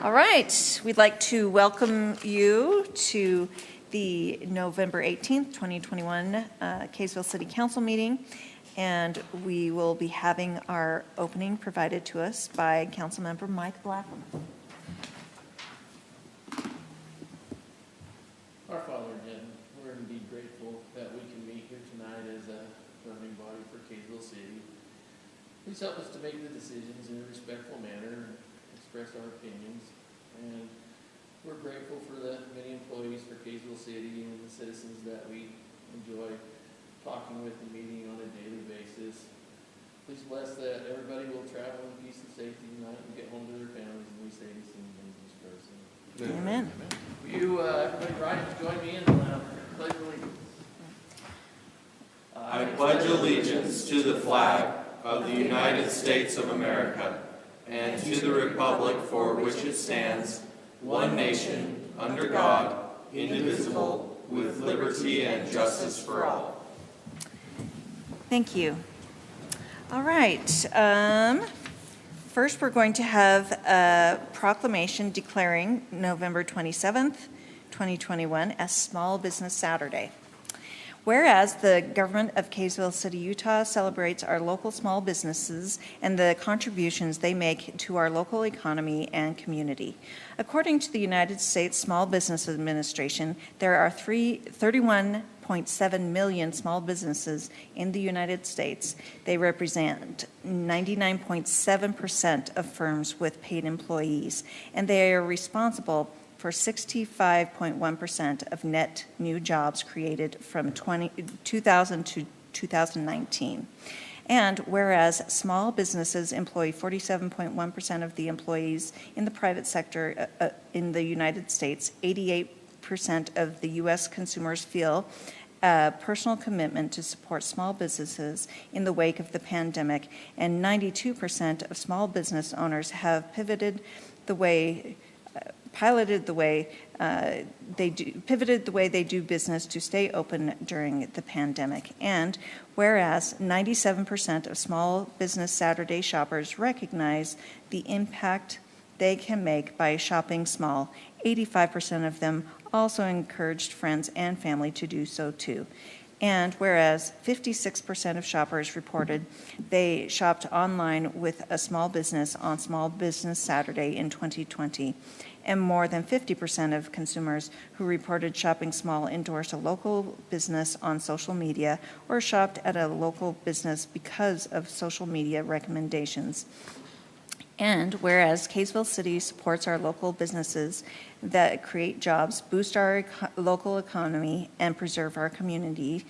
All right, we'd like to welcome you to the November 18th, 2021 Kaysville City Council meeting, and we will be having our opening provided to us by Councilmember Mike Blackham. Our Father in heaven, we're indeed grateful that we can meet here tonight as a governing body for Kaysville City. Please help us to make the decisions in a respectful manner and express our opinions. And we're grateful for the many employees for Kaysville City and the citizens that we enjoy talking with and meeting on a daily basis. Please bless that everybody will travel in peace and safety tonight and get home to their families, and we say these things in Jesus Christ. Amen. Will you, everybody rise and join me in the pledge of allegiance? I pledge allegiance to the flag of the United States of America and to the republic for which it stands, one nation, under God, indivisible, with liberty and justice for all. Thank you. All right. First, we're going to have a proclamation declaring November 27th, 2021 as Small Business Saturday. Whereas the government of Kaysville City, Utah celebrates our local small businesses and the contributions they make to our local economy and community. According to the United States Small Business Administration, there are 31.7 million small businesses in the United States. They represent 99.7% of firms with paid employees, and they are responsible for 65.1% of net new jobs created from 2000 to 2019. And whereas small businesses employ 47.1% of the employees in the private sector in the United States, 88% of the U.S. consumers feel a personal commitment to support small businesses in the wake of the pandemic, and 92% of small business owners have pivoted the way they do business to stay open during the pandemic. And whereas 97% of Small Business Saturday shoppers recognize the impact they can make by shopping small, 85% of them also encouraged friends and family to do so too. And whereas 56% of shoppers reported they shopped online with a small business on Small Business Saturday in 2020, and more than 50% of consumers who reported shopping small endorsed a local business on social media or shopped at a local business because of social media recommendations. And whereas Kaysville City supports our local businesses that create jobs, boost our local economy, and preserve our community,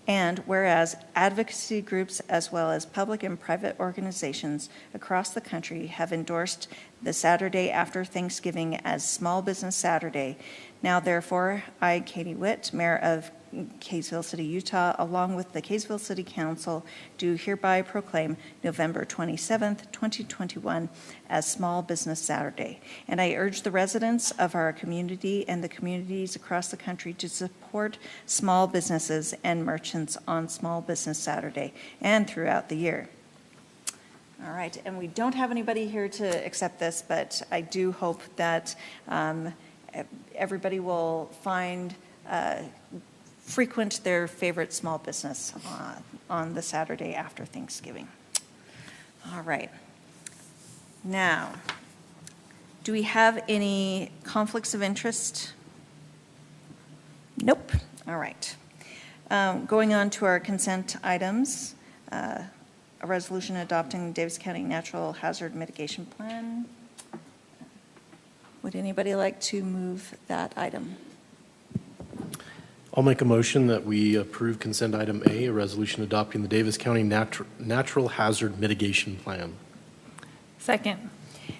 and whereas advocacy groups as well as public and private organizations across the country have endorsed the Saturday after Thanksgiving as Small Business Saturday, now therefore, I, Katie Witt, Mayor of Kaysville City, Utah, along with the Kaysville City Council, do hereby proclaim November 27th, 2021 as Small Business Saturday. And I urge the residents of our community and the communities across the country to support small businesses and merchants on Small Business Saturday and throughout the year. All right, and we don't have anybody here to accept this, but I do hope that everybody will find frequent their favorite small business on the Saturday after Thanksgiving. All right. Now, do we have any conflicts of interest? Nope. All right. Going on to our consent items, a resolution adopting Davis County Natural Hazard Mitigation Plan. Would anybody like to move that item? I'll make a motion that we approve consent item A, a resolution adopting the Davis County Natural Hazard Mitigation Plan. Second.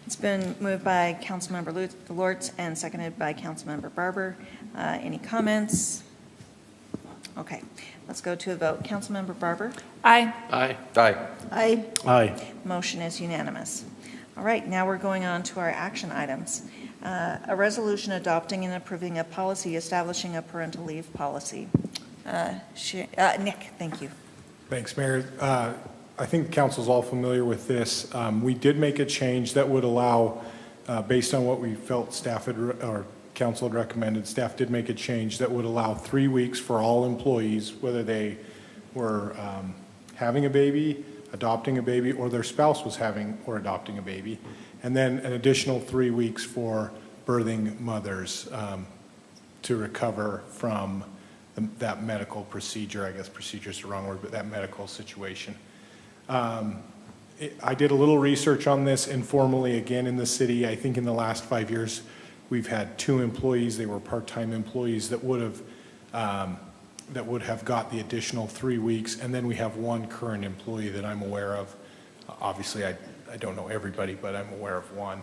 It's been moved by Councilmember Lortz and seconded by Councilmember Barber. Any comments? Okay, let's go to a vote. Councilmember Barber? Aye. Aye. Aye. Aye. Aye. Motion is unanimous. All right, now we're going on to our action items. A resolution adopting and approving a policy establishing a parental leave policy. Nick, thank you. Thanks, Mayor. I think the council's all familiar with this. We did make a change that would allow based on what we felt staff had, or council had recommended, staff did make a change that would allow 3 weeks for all employees, whether they were having a baby, adopting a baby, or their spouse was having or adopting a baby. And then an additional 3 weeks for birthing mothers to recover from that medical procedure. I guess procedure is the wrong word, but that medical situation. I did a little research on this informally again in the city. I think in the last 5 years, we've had 2 employees. They were part-time employees that would have got the additional 3 weeks. And then we have 1 current employee that I'm aware of. Obviously, I don't know everybody, but I'm aware of 1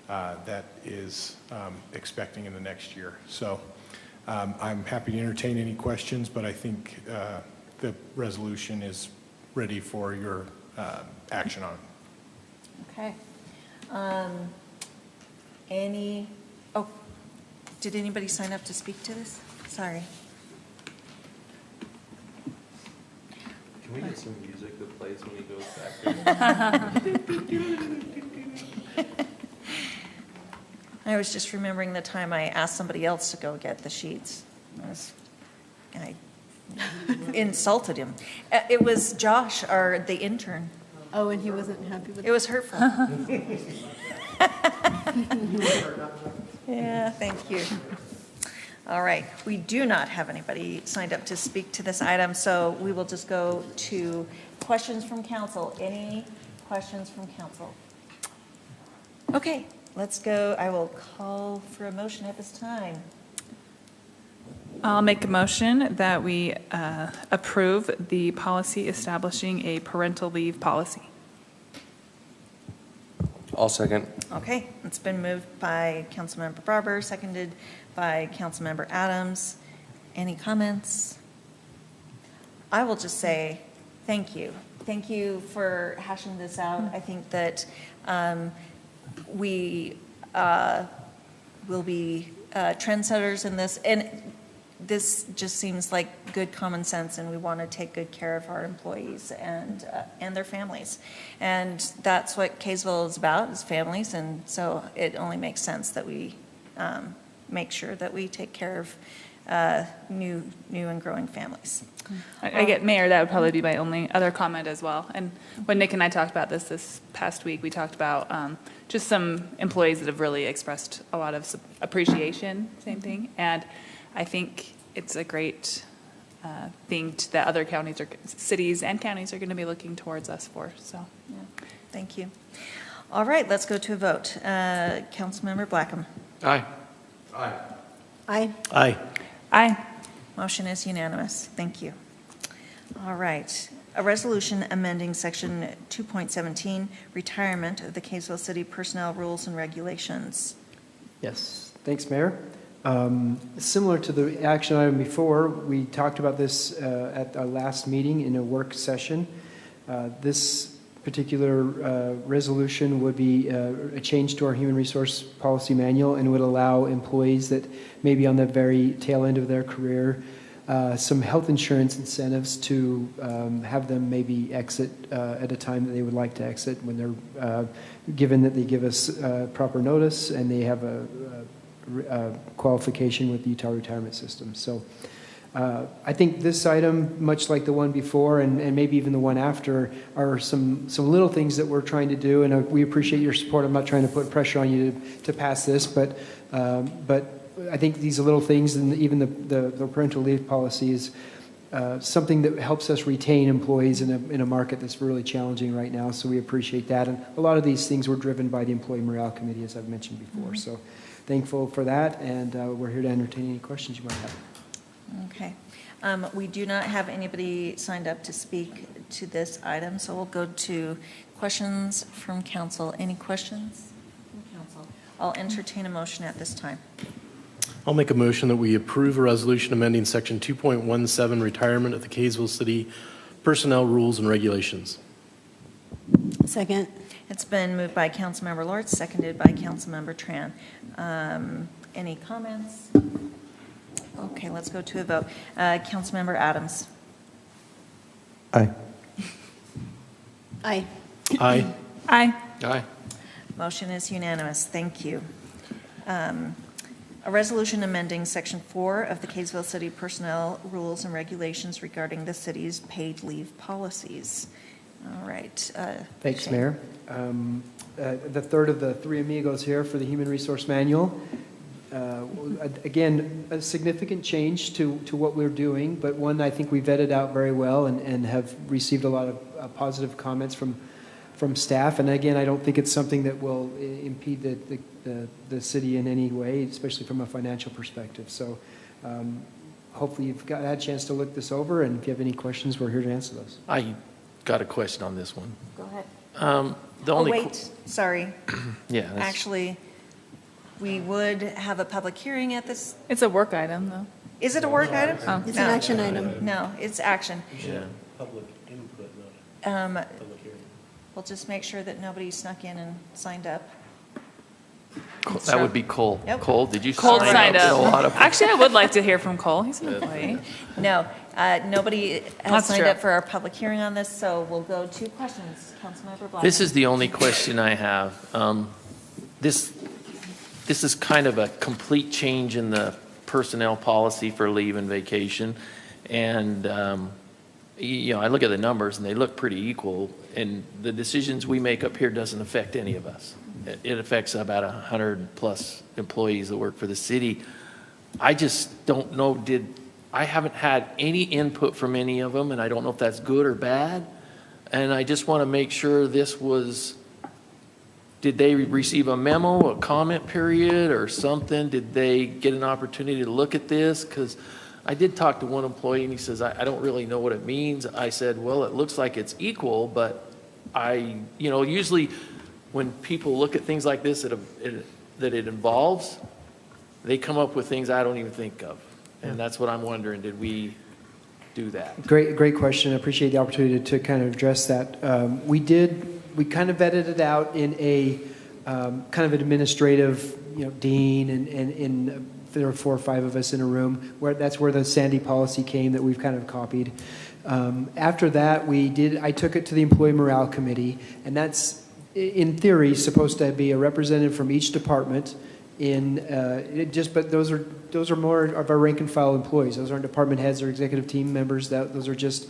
that is expecting in the next year. So I'm happy to entertain any questions, but I think the resolution is ready for your action on it. Okay. Did anybody sign up to speak to this? Sorry. Can we get some music that plays when he goes back there? I was just remembering the time I asked somebody else to go get the sheets. I insulted him. It was Josh, the intern. Oh, and he wasn't happy with It was hurtful. Yeah, thank you. All right, we do not have anybody signed up to speak to this item, so we will just go to questions from council. Any questions from council? Okay, let's go. I will call for a motion at this time. I'll make a motion that we approve the policy establishing a parental leave policy. I'll second. Okay, it's been moved by Councilmember Barber, seconded by Councilmember Adams. Any comments? I will just say thank you. Thank you for hashing this out. I think that we will be trendsetters in this, and this just seems like good common sense, and we want to take good care of our employees and their families. And that's what Kaysville is about, is families, and so it only makes sense that we make sure that we take care of new and growing families. I get, Mayor, that would probably be my only other comment as well. And when Nick and I talked about this past week, we talked about just some employees that have really expressed a lot of appreciation, same thing. And I think it's a great thing that other counties or cities and counties are going to be looking towards us for. So, Yeah. Thank you. All right, let's go to a vote. Councilmember Blackham. Aye. Aye. Aye. Aye. aye. Motion is unanimous. Thank you. All right. A resolution amending Section 2.17, retirement of the Kaysville City Personnel Rules and Regulations. Yes, thanks, Mayor. Similar to the action item before, we talked about this at our last meeting in a work session. This particular resolution would be a change to our human resource policy manual and would allow employees that may be on the very tail end of their career some health insurance incentives to have them maybe exit at a time that they would like to exit when they're given that they give us proper notice and they have a qualification with the Utah retirement system. So I think this item, much like the one before and maybe even the one after, are some little things that we're trying to do, and we appreciate your support. I'm not trying to put pressure on you to pass this, but I think these little things, and even the parental leave policy is something that helps us retain employees in a market that's really challenging right now, so we appreciate that. And a lot of these things were driven by the Employee Morale Committee, as I've mentioned before. So thankful for that, and we're here to entertain any questions you might have. Okay. We do not have anybody signed up to speak to this item, so we'll go to questions from council. Any questions from council? I'll entertain a motion at this time. I'll make a motion that we approve a resolution amending Section 2.17, retirement of the Kaysville City Personnel Rules and Regulations. Second. It's been moved by Councilmember Lortz, seconded by Councilmember Tran. Any comments? Okay, let's go to a vote. Councilmember Adams. Aye. Aye. Aye. Aye. Aye. Motion is unanimous. Thank you. A resolution amending Section 4 of the Kaysville City Personnel Rules and Regulations regarding the city's paid leave policies. All right. Thanks, Shane. Mayor. The third of the three amigos here for the Human Resource Manual. Again, a significant change to what we're doing, but one I think we vetted out very well and have received a lot of positive comments from staff. And again, I don't think it's something that will impede the city in any way, especially from a financial perspective. So hopefully you've had a chance to look this over, and if you have any questions, we're here to answer those. I got a question on this one. Go ahead. The Oh, only wait, sorry. Yeah. that's- Actually, we would have a public hearing at this. It's a work item, though. Is it a work item? Oh. It's an action item. No, it's action. Yeah. Public input, not public hearing. We'll just make sure that nobody snuck in and signed up. That would be Cole. Yep. Cole, did you Cole sign signed up? A lot up. of Actually, I would like to hear from Cole. He's an employee. No, nobody has That's signed true. up for our public hearing on this, so we'll go to questions. Councilmember Blackman. This is the only question I have. This is kind of a complete change in the personnel policy for leave and vacation. And, I look at the numbers and they look pretty equal. And the decisions we make up here doesn't affect any of us. It affects about 100+ employees that work for the city. I just don't know, I haven't had any input from any of them, and I don't know if that's good or bad. And I just want to make sure did they receive a memo, a comment period or something? Did they get an opportunity to look at this? Because I did talk to one employee and he says, I don't really know what it means. I said, well, it looks like it's equal, but usually when people look at things like this that it involves, they come up with things I don't even think of. And that's what I'm wondering, did we do that? Great question. I appreciate the opportunity to kind of address that. We kind of vetted it out in a kind of administrative, dean, and there were 4 or 5 of us in a room. That's where the Sandy policy came that we've kind of copied. After that, I took it to the Employee Morale Committee, and that's, in theory, supposed to be a representative from each department. But those are more of our rank and file employees. Those aren't department heads or executive team members. Those are just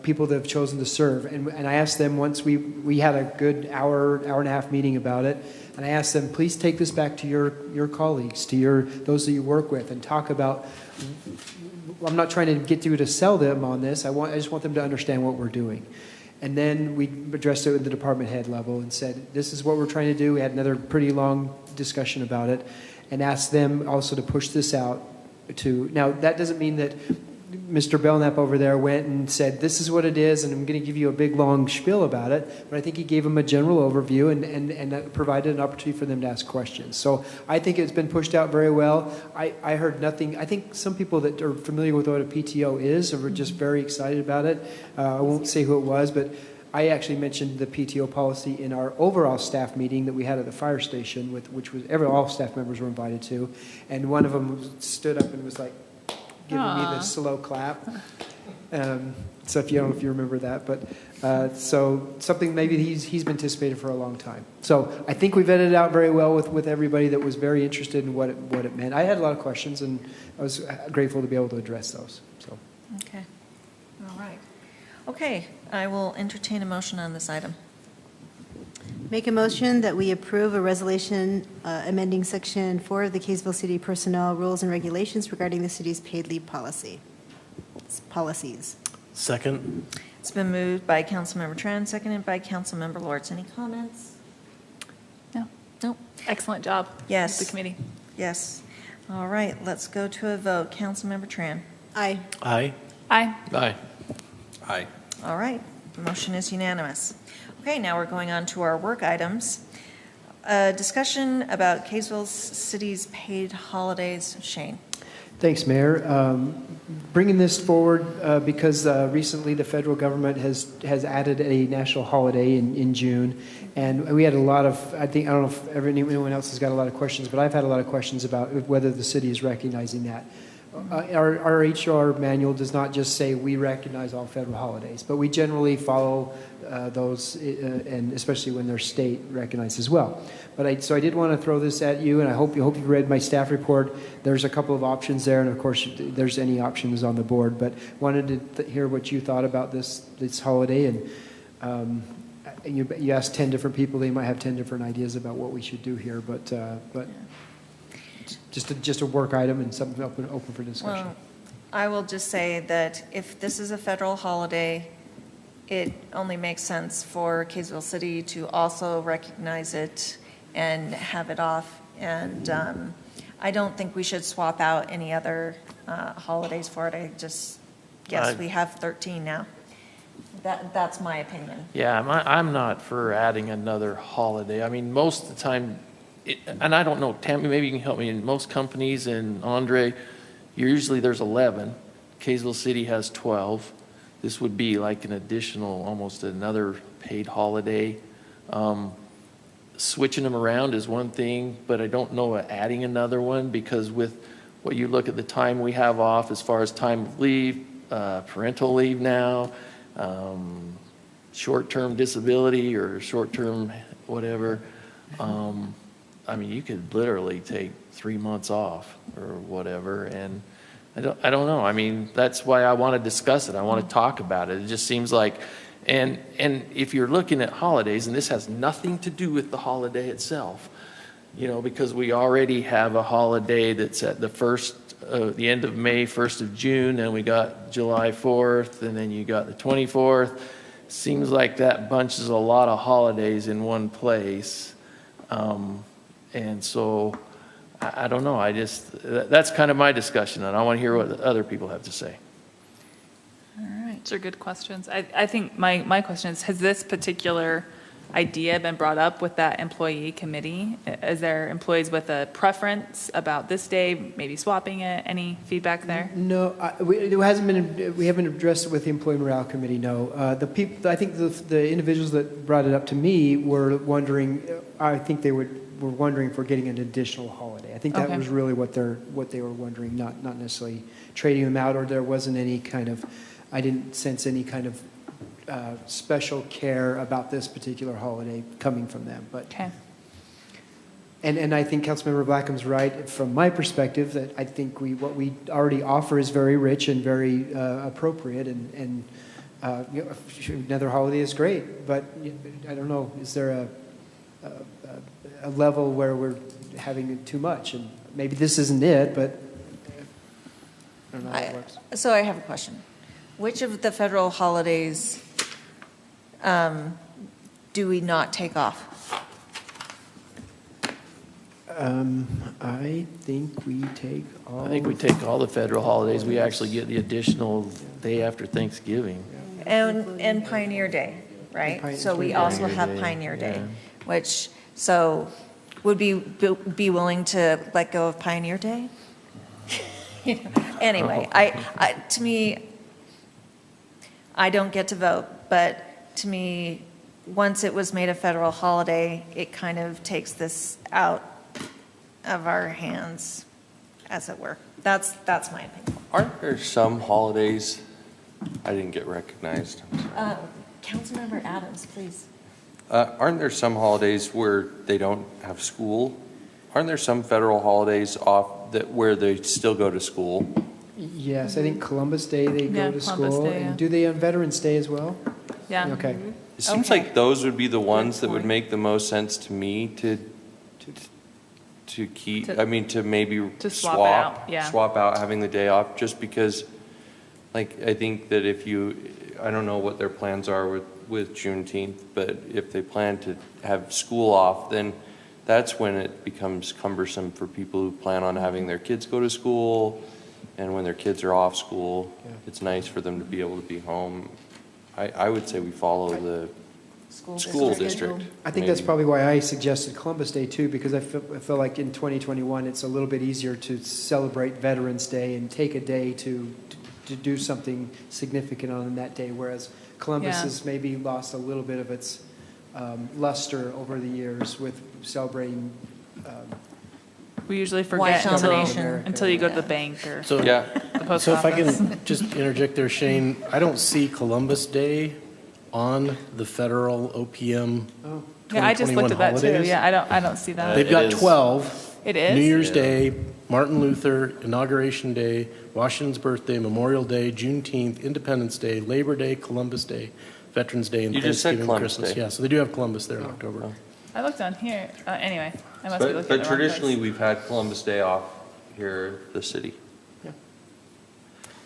people that have chosen to serve. And I asked them once we had a good hour and a half meeting about it, and I asked them, please take this back to your colleagues, to those that you work with, and talk about. I'm not trying to get you to sell them on this. I just want them to understand what we're doing. And then we addressed it at the department head level and said, this is what we're trying to do. We had another pretty long discussion about it and asked them also to push this out to, now that doesn't mean that Mr. Belknap over there went and said, this is what it is, and I'm going to give you a big long spiel about it. But I think he gave them a general overview and provided an opportunity for them to ask questions. So I think it's been pushed out very well. I heard nothing. I think some people that are familiar with what a PTO is are just very excited about it. I won't say who it was, but I actually mentioned the PTO policy in our overall staff meeting that we had at the fire station, which was all staff members were invited to. And one of them stood up and was like, giving me the slow clap. So I don't know if you remember that, but so something maybe he's been anticipating for a long time. So I think we vetted it out very well with everybody that was very interested in what it meant. I had a lot of questions, and I was grateful to be able to address those. So. Okay. All right. Okay, I will entertain a motion on this item. Make a motion that we approve a resolution amending Section 4 of the Kaysville City Personnel Rules and Regulations regarding the city's paid leave policies. Second. It's been moved by Councilmember Tran, seconded by Councilmember Lords. Any comments? No. Nope. Excellent job. Yes. The committee. Yes. All right, let's go to a vote. Councilmember Tran. Aye. Aye. Aye. Aye. Aye. All right, the motion is unanimous. Okay, now we're going on to our work items. Discussion about Kaysville City's paid holidays. Shane. Thanks, Mayor. Bringing this forward because recently the federal government has added a national holiday in June, and we had a lot of, I don't know if anyone else has got a lot of questions, but I've had a lot of questions about whether the city is recognizing that. Our HR manual does not just say we recognize all federal holidays, but we generally follow those, and especially when they're state recognized as well. So I did want to throw this at you, and I hope you read my staff report. There's a couple of options there, and of course, there's any options on the board. But wanted to hear what you thought about this holiday, and you asked 10 different people. They might have 10 different ideas about what we should do here, but just a work item and something open for discussion. Well, I will just say that if this is a federal holiday, it only makes sense for Kaysville City to also recognize it and have it off. And I don't think we should swap out any other holidays for it. I just guess we have 13 now. That's my opinion. Yeah, I'm not for adding another holiday. I mean, most of the time, and I don't know, Tammy, maybe you can help me. In most companies, and Andre, usually there's 11. Kaysville City has 12. This would be like an additional, almost another paid holiday. Switching them around is one thing, but I don't know adding another one, because with what you look at the time we have off as far as time of leave, parental leave now, short-term disability or short-term whatever. I mean, you could literally take 3 months off or whatever, and I don't know. I mean, that's why I want to discuss it. I want to talk about it. It just seems like, and if you're looking at holidays, and this has nothing to do with the holiday itself, you know, because we already have a holiday that's at the end of May, 1st of June, and we got July 4th, and then you got the 24th. Seems like that bunches a lot of holidays in one place. And so, I don't know. That's kind of my discussion, and I want to hear what other people have to say. All right, those are good questions. I think my question is, has this particular idea been brought up with that employee committee? Is there employees with a preference about this day, maybe swapping it? Any feedback there? No, we haven't addressed it with the employee morale committee. No, I think the individuals that brought it up to me were wondering. I think they were wondering if we're getting an additional holiday. I think that was really what they were wondering, not necessarily trading them out, or there wasn't any kind of. I didn't sense any kind of special care about this particular holiday coming from them. But okay. And I think Councilmember Blackham's right from my perspective, that I think what we already offer is very rich and very appropriate, and you know, another holiday is great, but I don't know, is there a level where we're having too much? And maybe this isn't it, but I don't know how it works. So I have a question. Which of the federal holidays do we not take off? I think we take all. I think we take all the federal holidays. We actually get the additional day after Thanksgiving. And Pioneer Day, right? So we also have Pioneer Day, which, so would be willing to let go of Pioneer Day? Anyway, to me, I don't get to vote, but to me, once it was made a federal holiday, it kind of takes this out of our hands, as it were. That's my opinion. Aren't there some holidays, I didn't get recognized. Councilmember Adams, please. Aren't there some holidays where they don't have school? Aren't there some federal holidays off where they still go to school? Yes, I think Columbus Day they go to Columbus school. Day, yeah. And do they on Veterans Day as well? Yeah. Okay. It seems like those would be the ones that would make the most sense to me to keep, to maybe To swap out, yeah. swap out having the day off, just because, like, I think that I don't know what their plans are with Juneteenth, but if they plan to have school off, then that's when it becomes cumbersome for people who plan on having their kids go to school, and when their kids are off school, it's nice for them to be able to be home. I would say we follow the school district. I think that's probably why I suggested Columbus Day too, because I feel like in 2021 it's a little bit easier to celebrate Veterans Day and take a day to do something significant on that day, whereas Columbus has maybe lost a little bit of its luster over the years with celebrating We usually Why forget combination? until you go to the bank or So, Yeah, the post so if I office. can just interject there, Shane, I don't see Columbus Day on the federal OPM Yeah, I just 2021 looked at that too. holidays. Yeah, I don't see that. They've It got is. 12. It is? New Year's Day, Martin Luther, Inauguration Day, Washington's birthday, Memorial Day, Juneteenth, Independence Day, Labor Day, Columbus Day, Veterans Day, and You just said Thanksgiving and Columbus Christmas. Day. Yeah, so they do have Columbus there in October. I looked on here. Anyway, I must be looking but at the wrong traditionally, place. we've had Columbus Day off here in the city. Yeah.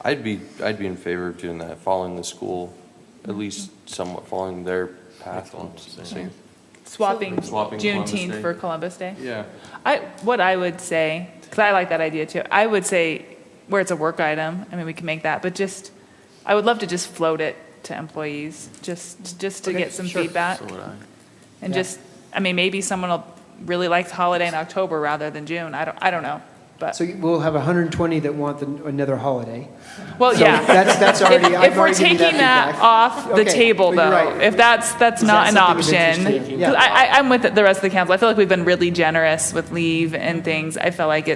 I'd be in favor of doing that, following the school, at least somewhat following their path on same. Swapping Swapping Columbus Juneteenth Day. for Columbus Day. Yeah. What I would say, because I like that idea too, I would say where it's a work item, I mean, we can make that, but just, I would love to just float it to employees, just to Okay, get some sure. feedback. So would I. And Yeah. just, I mean, maybe someone will really like the holiday in October rather than June. I don't know, but, So we'll have 120 that want another holiday. well, So yeah. that's already, I've If we're already given you taking that feedback. off the Okay, table but you're though, right. if that's Is not that an something of option. interest to you? 'Cause Yeah. I'm with the rest of the council. I feel like we've been really generous with leave and things. I feel like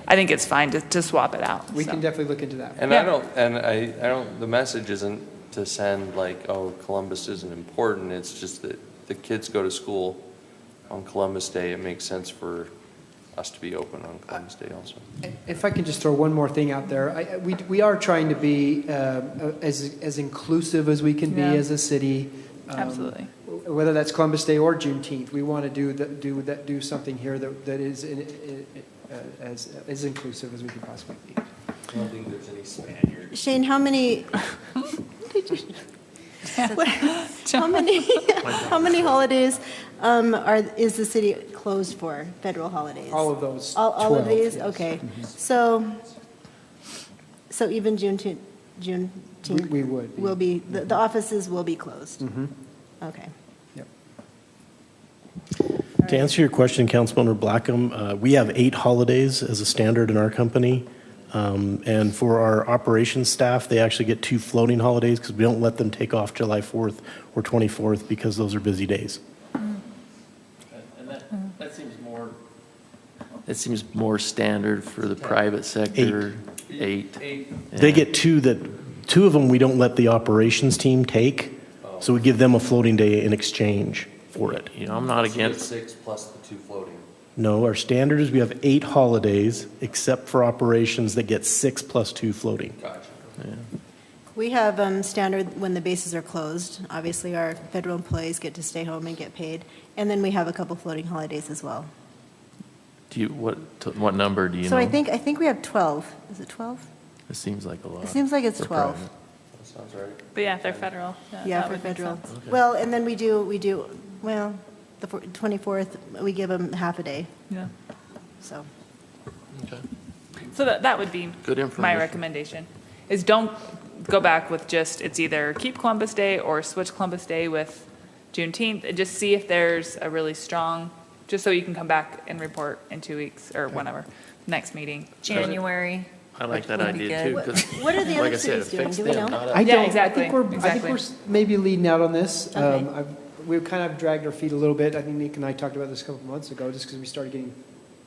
I think it's fine to swap it out. We so. can definitely look into that. And Yeah. I don't, the message isn't to send like, oh, Columbus isn't important. It's just that the kids go to school on Columbus Day. It makes sense for us to be open on Columbus Day also. If I can just throw one more thing out there, we are trying to be as inclusive as we can be Yeah. as a city. Absolutely. Whether that's Columbus Day or Juneteenth, we want to do something here that is as inclusive as we can possibly be. I don't think there's any Spaniards. Shane, how many, how many holidays is the city closed for, federal holidays? All of those. All of 12, these? yes. Okay. So even Juneteenth We would. will be, the offices will be closed? Mhm. Okay. Yep. To answer your question, Councilmember Blackham, we have 8 holidays as a standard in our company. And for our operations staff, they actually get 2 floating holidays because we don't let them take off July 4th or 24th because those are busy days. And that seems more. It seems more standard for the private sector, 8. They get 2 of them we don't let the operations team take. So we give them a floating day in exchange for it. You know, I'm not against. 6 plus the 2 floating. No, our standard is we have 8 holidays except for operations that get 6 plus 2 floating. Gotcha. We have standard when the bases are closed. Obviously, our federal employees get to stay home and get paid. And then we have a couple floating holidays as well. What number do you know? So I think we have 12. Is it 12? It seems like a lot. It seems like it's for 12. private. That sounds right. But yeah, they're federal. Yeah, that for would make federal. sense. Well, and then we do, well, the 24th, we give them half a day, Yeah. so. So that would be Good my information. recommendation, is don't go back with just, it's either keep Columbus Day or switch Columbus Day with Juneteenth, and just see if there's a really strong, just so you can come back and report in 2 weeks or whenever, next meeting. January. I like that Would be idea good. too. 'Cause What are the like other I said, cities it doing? affects Do we them, know? not us. I Yeah, don't, exactly, I think exactly. we're maybe leading out on this. Okay. We've kind of dragged our feet a little bit. I think Nick and I talked about this a couple of months ago, just because we started getting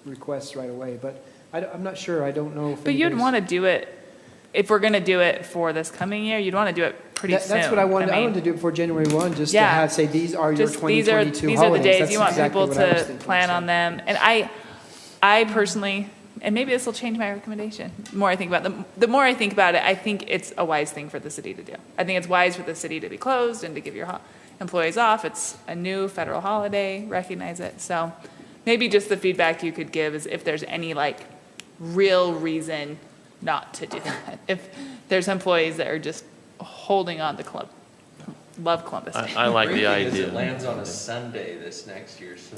requests right away. But I'm not sure. I don't know if. But you'd anybody's- want to do it, if we're going to do it for this coming year, you'd want to do it pretty soon. That's what I wanted. I mean, wanted to do it before January 1, just to Yeah. have, say, these are your just 2022 these are the holidays. days That's you want exactly people what I was to thinking, plan so. on them. And I personally, and maybe this will change my recommendation, the more I think about it, the more I think about it, I think it's a wise thing for the city to do. I think it's wise for the city to be closed and to give your employees off. It's a new federal holiday, recognize it. So maybe just the feedback you could give is if there's any like real reason not to do that. If there's employees that are just holding on to love Columbus Day. I like the Great thing is idea. It lands on a Sunday this next year, so.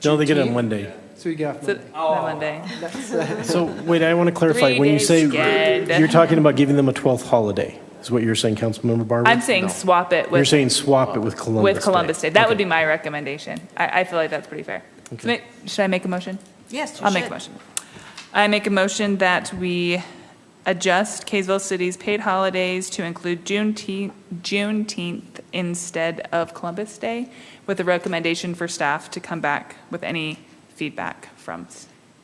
No, they get it on one day. So you get off So, Monday. Monday. That's, So wait, I want to clarify. When you 3 say, days good. you're talking about giving them a 12th holiday, is what you're saying, Councilmember Barber? I'm saying swap it You're with saying swap it with Columbus Day. That would Okay. be my recommendation. I feel like that's pretty fair. Okay. Should I make a motion? Yes, you I'll make a should. motion. I make a motion that we adjust Kaysville City's paid holidays to include Juneteenth instead of Columbus Day, with a recommendation for staff to come back with any feedback from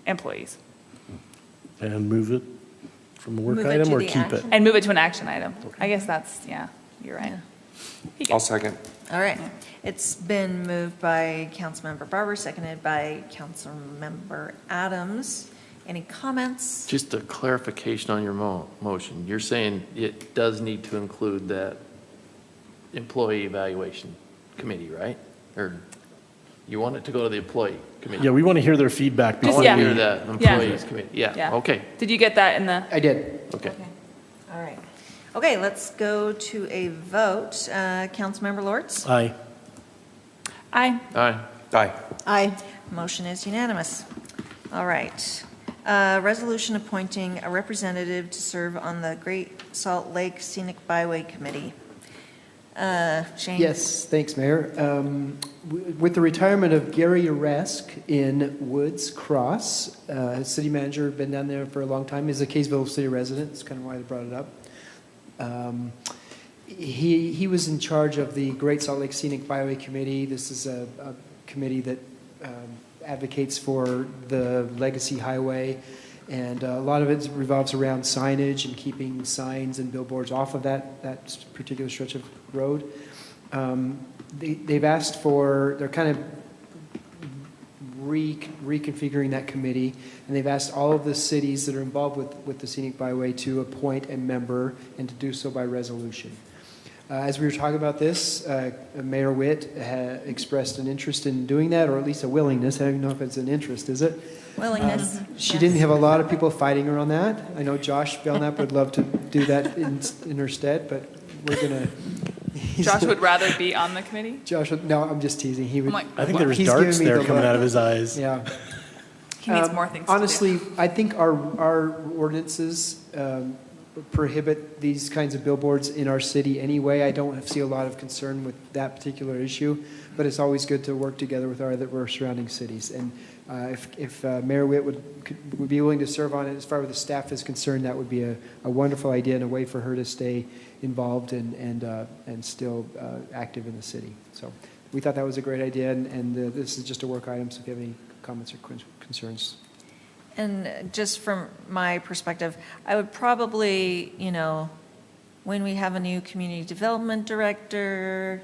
employees. And move it from a work Move it item to or the keep it? action? And move it to an action item. I guess that's, yeah, you're right. I'll second. All right. It's been moved by Councilmember Barber, seconded by Councilmember Adams. Any comments? Just a clarification on your motion. You're saying it does need to include that employee evaluation committee, right? Or you want it to go to the employee committee? Yeah, we want to hear their feedback I before want to yeah. hear that employees committee. Yeah, okay, Did you get that in the? I did. okay. All right. Okay, let's go to a vote. Councilmember Lords? Aye. Aye. Aye. Aye. Aye. Motion is unanimous. All right. Resolution appointing a representative to serve on the Great Salt Lake Scenic Byway Committee. Shane? Yes, thanks, Mayor. With the retirement of Gary Aresk in Woods Cross, city manager, been down there for a long time, is a Kaysville City resident. That's kind of why I brought it up. He was in charge of the Great Salt Lake Scenic Byway Committee. This is a committee that advocates for the Legacy Highway, and a lot of it revolves around signage and keeping signs and billboards off of that particular stretch of road. They've asked for, they're kind of reconfiguring that committee, and they've asked all of the cities that are involved with the Scenic Byway to appoint a member and to do so by resolution. As we were talking about this, Mayor Witt expressed an interest in doing that, or at least a willingness. I don't even know if it's an interest, is it? Willingness. She Yes. didn't have a lot of people fighting her on that. I know Josh Belknap would love to do that in her stead, but we're going to... Josh would rather be on the committee? Josh would, no, I'm just teasing. He would. I'm like, I think there was he's darts giving me there the coming look. out of his eyes. Yeah. He needs more things to do. Honestly, I think our ordinances prohibit these kinds of billboards in our city anyway. I don't see a lot of concern with that particular issue, but it's always good to work together with our surrounding cities. And if Mayor Witt would be willing to serve on it, as far as the staff is concerned, that would be a wonderful idea and a way for her to stay involved and still active in the city. So we thought that was a great idea, and this is just a work item, so if you have any comments or concerns. And just from my perspective, I would probably, when we have a new community development director,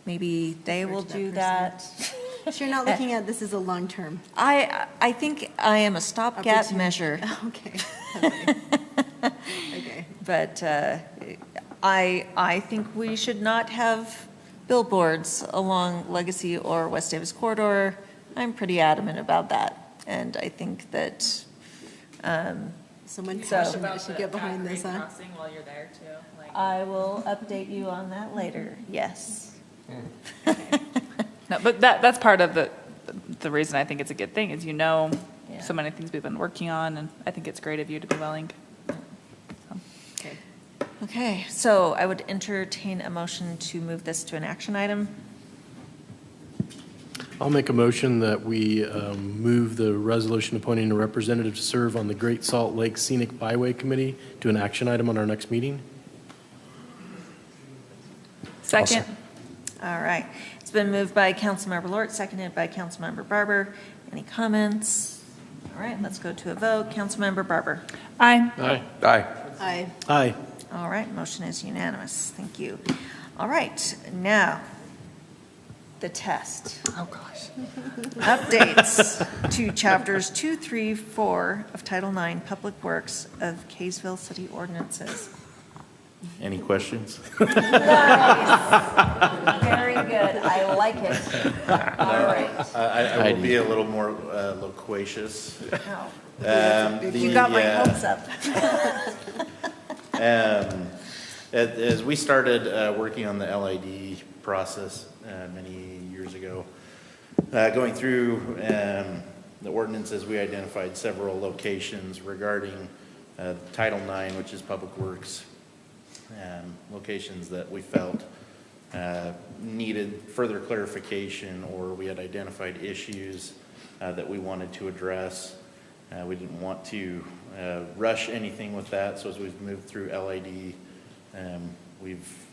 maybe they will do that. So you're not looking at this as a long-term? I think I am a stopgap Opportunity. measure. Okay. Okay. But I think we should not have billboards along Legacy or West Davis corridor. I'm pretty adamant about that. And I think that, Someone So- passionate should get behind this, huh? Crossing while you're there too. Like, I will update you on that later. Yes. no, but that's part of the reason I think it's a good thing is Yeah. so many things we've been working on, and I think it's great of you to be willing. Okay. Okay, so I would entertain a motion to move this to an action item. I'll make a motion that we move the resolution appointing a representative to serve on the Great Salt Lake Scenic Byway Committee to an action item on our next meeting. Second. All right. It's been moved by Councilmember Lort, seconded by Councilmember Barber. Any comments? All right, let's go to a vote. Councilmember Barber. Aye. Aye. Aye. Aye. Aye. All right, motion is unanimous. Thank you. All right, now, the test. Oh, gosh. Updates to chapters 2, 3, 4 of Title IX Public Works of Kaysville City Ordinances. Any questions? Very good. I like it. All right. I will be a little more loquacious. You got my hopes up. As we started working on the LID process many years ago, going through the ordinances, we identified several locations regarding Title IX, which is Public Works, locations that we felt needed further clarification, or we had identified issues that we wanted to address. We didn't want to rush anything with that, so as we've moved through LID, we've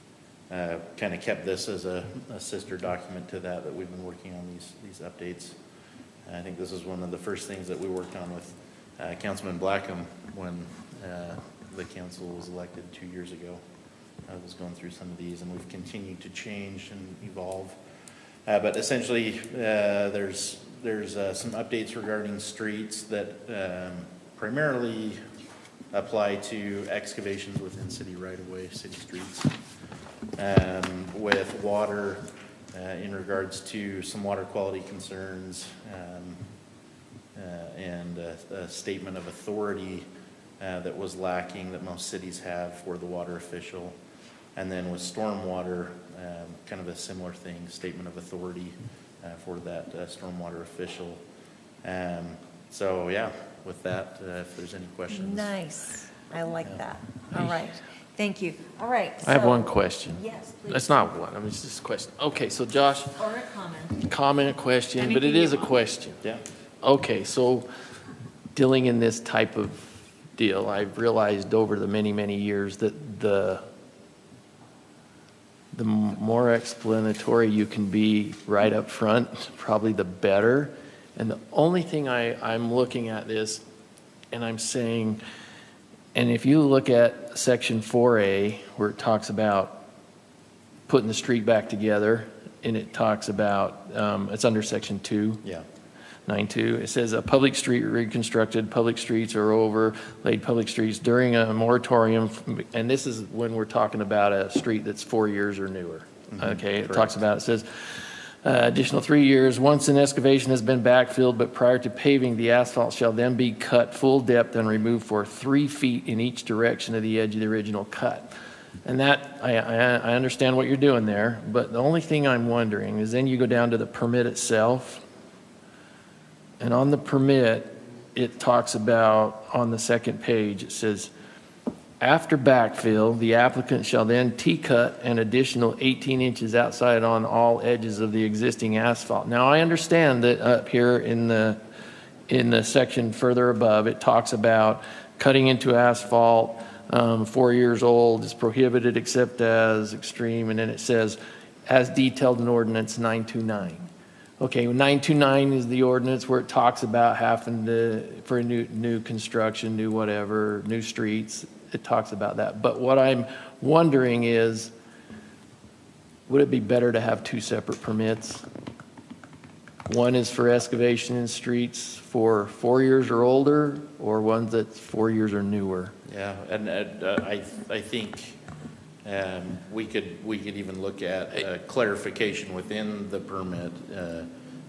kind of kept this as a sister document to that we've been working on these updates. I think this is one of the first things that we worked on with Councilman Blackham when the council was elected 2 years ago. I was going through some of these, and we've continued to change and evolve. But essentially, there's some updates regarding streets that primarily apply to excavations within city right-of-way, city streets, with water in regards to some water quality concerns, and a statement of authority that was lacking that most cities have for the water official. And then with stormwater, kind of a similar thing, statement of authority for that stormwater official. So yeah, with that, if there's any questions. Nice. I like that. All right. Thank you. All right. I have so- one question. Yes, please. It's not one, I mean, it's just a question. Okay, so Josh, Or a comment. comment, question, but it is a question. Yeah. Okay, so dealing in this type of deal, I've realized over the many, many years that the more explanatory you can be right up front, probably the better. And the only thing I'm looking at this, and I'm saying, and if you look at section 4A, where it talks about putting the street back together, and it talks about, it's under section 2. Yeah. 9.2, it says a public street reconstructed, public streets or overlaid public streets during a moratorium, and this is when we're talking about a street that's 4 years or newer. Okay, it talks about, it says, additional 3 years, once an excavation has been backfilled, but prior to paving, the asphalt shall then be cut full depth and removed for 3 feet in each direction of the edge of the original cut. And that, I understand what you're doing there, but the only thing I'm wondering is then you go down to the permit itself. And on the permit, it talks about, on the second page, it says, after backfill, the applicant shall then T-cut an additional 18 inches outside on all edges of the existing asphalt. Now, I understand that up here in the section further above, it talks about cutting into asphalt 4 years old is prohibited except as extreme, and then it says, as detailed in ordinance 929. Okay, 929 is the ordinance where it talks about having to, for new construction, new whatever, new streets, it talks about that. But what I'm wondering is, would it be better to have 2 separate permits? One is for excavation in streets for 4 years or older, or one that's 4 years or newer? Yeah, and I think we could even look at clarification within the permit,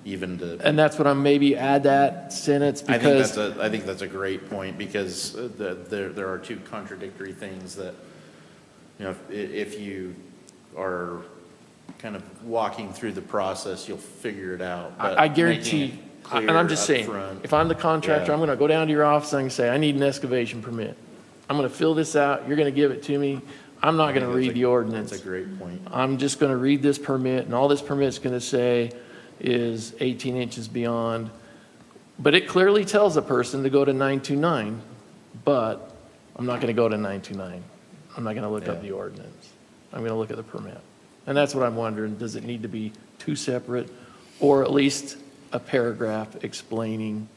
even to. And that's what I'm maybe add that sentence, because I think that's a great point, because there are 2 contradictory things that, you know, if you are kind of walking through the process, you'll figure it out. But I guarantee, and I'm just saying, if I'm the contractor, I'm going to go down to your office and say, I need an excavation permit. I'm going to fill this out. You're going to give it to me. I'm not going to read the ordinance. That's a great point. I'm just going to read this permit, and all this permit's going to say is 18 inches beyond. But it clearly tells a person to go to 929, but I'm not going to go to 929. I'm not going to look up the ordinance. I'm going to look at the permit. And that's what I'm wondering. Does it need to be 2 separate, or at least a paragraph explaining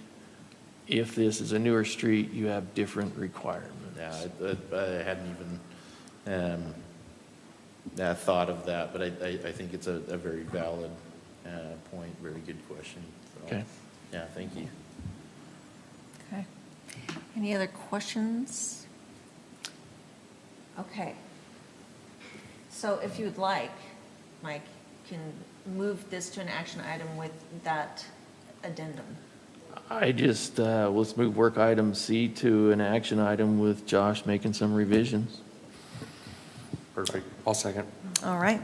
if this is a newer street, you have different requirements? Yeah, I hadn't even thought of that, but I think it's a very valid point, very good question. So, okay. Yeah, thank you. Okay. Any other questions? Okay. So if you would like, Mike, can move this to an action item with that addendum. I just, let's move work item C to an action item with Josh making some revisions. Perfect. I'll second. All right.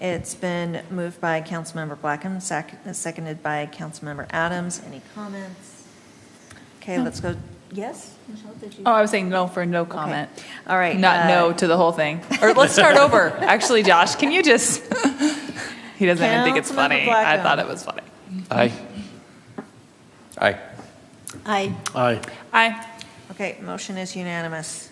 It's been moved by Councilmember Blackham, seconded by Councilmember Adams. Any comments? Okay, let's go. Yes, Michelle, did you? Oh, I was saying no for no comment. Okay. All right. Not no to the whole thing. Or let's start over. Actually, Josh, can you just, he doesn't even think it's funny. I thought it was funny. Aye. Aye. Aye. Aye. Aye. Okay, motion is unanimous.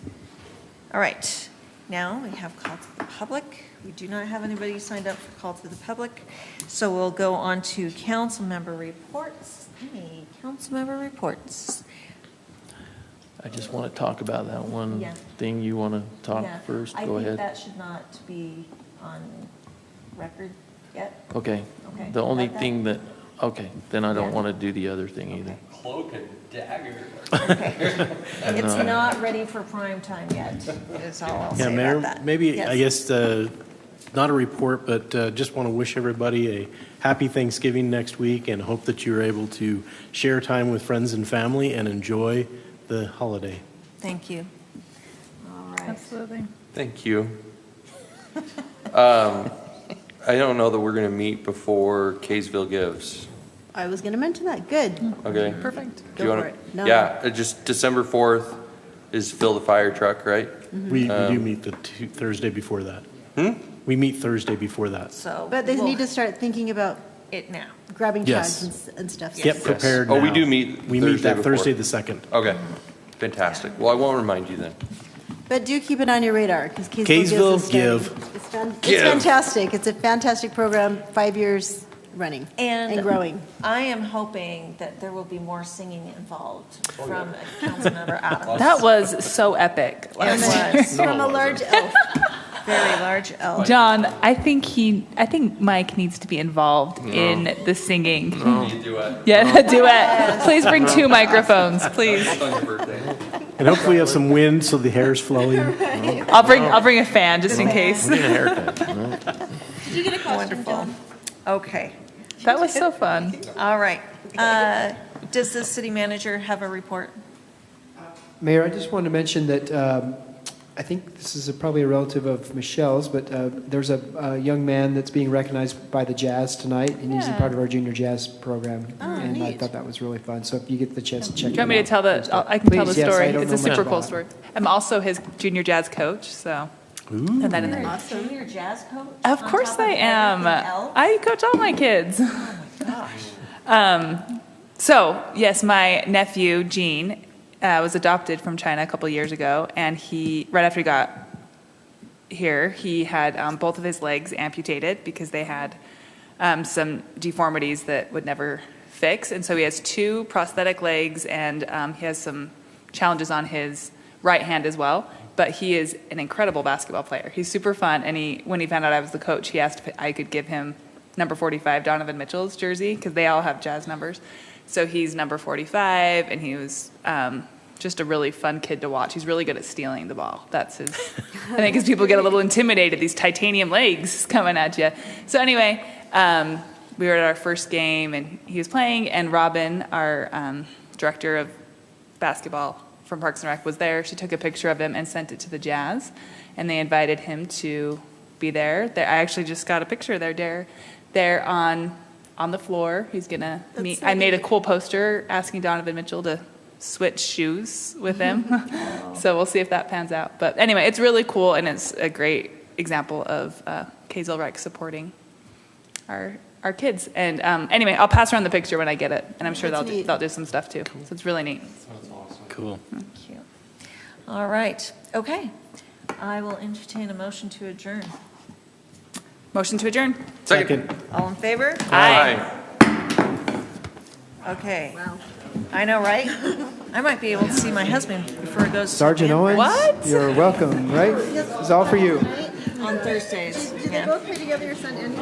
All right. Now we have call to the public. We do not have anybody signed up for call to the public. So we'll go on to council member reports. Any council member reports? I just want to talk about that one Yeah. thing you want to talk Yeah, first. I Go think ahead. that should not be on record yet. Okay. Okay. The only Got that? thing that, okay, then I don't Yeah. want to do the other thing either. Cloak and dagger. Okay. It's not ready for prime time yet, is all I'll Yeah, say Mayor, about that. maybe, Yes. I guess, not a report, but just want to wish everybody a happy Thanksgiving next week and hope that you're able to share time with friends and family and enjoy the holiday. Thank you. All right. Absolutely. Thank you. I don't know that we're going to meet before Kaysville Gives. I was going to mention that. Good. Okay? Perfect. Do you Go wanna- for it. No. Yeah, just December 4th is Fill the Fire Truck, right? We do meet the Thursday before that. We meet Thursday before that. So. But they we'll- need to start thinking about It now. grabbing Yes. tags and stuff. Get prepared Oh, we now. do meet We meet Thursday that before. Thursday the 2nd. Okay, fantastic. Well, I won't remind you then. But do keep it on your radar, because Kaysville Kaysville Give. It's Give. fantastic. It's a fantastic program, 5 years running and growing. I am hoping that there will be more singing involved from Councilmember Adams. That was so epic. It was From a large elf. very large L. John, I think Mike needs to be involved in the singing. Yeah, duet. Please bring 2 microphones, please. On your birthday. And hopefully you have some wind so the hair's flowing. I'll bring a fan just in case. Get a haircut. Did you get a costume, Wonderful. John? Okay, That was so fun. all right. Does the city manager have a report? Mayor, I just wanted to mention that I think this is probably a relative of Michelle's, but there's a young man that's being recognized by the Jazz tonight, and he's a Yeah. part of our junior jazz program. Oh, And I neat. thought that was really fun. So if you get the chance to check Do you want me it to out. tell I can tell the Please, yes, story. I don't It's a know much super cool about it. story. I'm also his junior jazz coach, so put that in there. Awesome. Junior jazz coach? Of on course top I of am. everything else? I coach all my kids. Oh my gosh. So, yes, my nephew, Gene, was adopted from China a couple years ago, and right after he got here, he had both of his legs amputated because they had some deformities that would never fix, and so he has 2 prosthetic legs, and he has some challenges on his right hand as well, but he is an incredible basketball player. He's super fun, and when he found out I was the coach, he asked if I could give him number 45, Donovan Mitchell's jersey, because they all have Jazz numbers. So he's number 45, and he was just a really fun kid to watch. He's really good at stealing the ball. That's his. I think because people get a little intimidated, these titanium legs coming at you. So anyway, we were at our first game, and he was playing, and Robin, our director of basketball from Parks and Rec, was there. She took a picture of him and sent it to the Jazz, and they invited him to be there. I actually just got a picture there on the floor. He's gonna meet. so I made a cool poster asking Donovan Mitchell to switch shoes with him. So we'll see if that pans out. But anyway, it's really cool, and it's a great example of Kaysville Rec supporting our kids. And anyway, I'll pass around the picture when I get it, and I'm sure That's neat. they'll do some stuff too. So it's really neat. Cool. Cute. All right, okay. I will entertain a motion to adjourn. Motion to adjourn. Second. All in favor? Aye. Okay. Wow. I know, right? I might be able to see my husband before it goes. to Sergeant band Owens, What? you're welcome, right? It's all for you. on Thursdays. Did they Yeah. both play together, your son and